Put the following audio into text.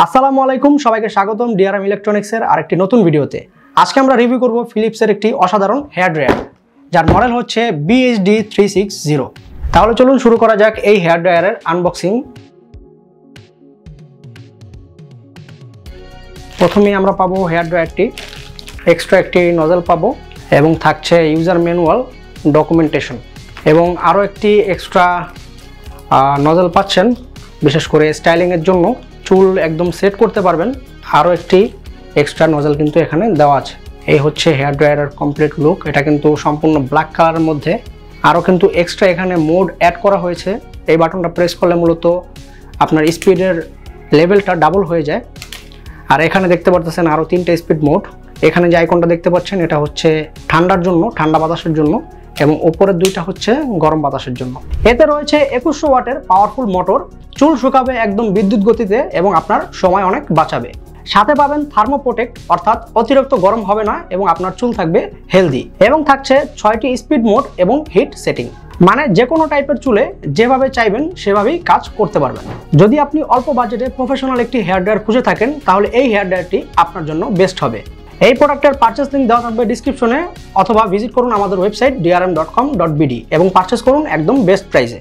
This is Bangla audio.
আসসালামু আলাইকুম, সবাইকে স্বাগতম ডিআরএম ইলেকট্রনিক্সের আরেকটি নতুন ভিডিওতে। আজকে আমরা রিভিউ করব ফিলিপসের একটি অসাধারণ হেয়ার ড্রায়ার, যার মডেল হচ্ছে BHD360। তাহলে চলুন শুরু করা যাক এই হেয়ার ড্রায়ারের আনবক্সিং। প্রথমেই আমরা পাবো হেয়ার ড্রায়ারটি, এক্সট্রা একটি নজল পাবো এবং থাকছে ইউজার ম্যানুয়াল, ডকুমেন্টেশন এবং আরও একটি এক্সট্রা নজল পাচ্ছেন, বিশেষ করে স্টাইলিংয়ের জন্য। চুল একদম সেট করতে পারবেন, আরও একটি এক্সট্রা নজল কিন্তু এখানে দেওয়া আছে। এই হচ্ছে হেয়ার ড্রায়ারের কমপ্লিট লুক। এটা কিন্তু সম্পূর্ণ ব্ল্যাক কালারের মধ্যে। আরও কিন্তু এক্সট্রা এখানে মোড অ্যাড করা হয়েছে। এই বাটনটা প্রেস করলে মূলত আপনার স্পিডের লেভেলটা ডাবল হয়ে যায়। আর এখানে দেখতে পাচ্ছেন আরও 3টে স্পিড মোড। এখানে যে আইকনটা দেখতে পাচ্ছেন এটা হচ্ছে ঠান্ডার জন্য, ঠান্ডা বাতাসের জন্য, এবং উপরের দুইটা হচ্ছে গরম বাতাসের জন্য। এতে রয়েছে 2100 ওয়াটের পাওয়ারফুল মোটর। চুল শুকাবে একদম বিদ্যুৎ গতিতে এবং আপনার সময় অনেক বাঁচাবে। সাথে পাবেন থার্মো প্রোটেক্ট, অর্থাৎ অতিরিক্ত গরম হবে না এবং আপনার চুল থাকবে হেলদি। এবং থাকছে 6টি স্পিড মোড এবং হিট সেটিং, মানে যে কোনো টাইপের চুলে যেভাবে চাইবেন সেভাবেই কাজ করতে পারবেন। যদি আপনি অল্প বাজেটে প্রফেশনাল একটি হেয়ার ড্রায়ার খুঁজে থাকেন, তাহলে এই হেয়ার ড্রায়ারটি আপনার জন্য বেস্ট হবে। এই প্রোডাক্টের পারচেস লিঙ্ক দেওয়া থাকবে ডিসক্রিপশনে, অথবা ভিজিট করুন আমাদের ওয়েবসাইট drm.com.bd এবং পারচেস করুন একদম বেস্ট প্রাইসে।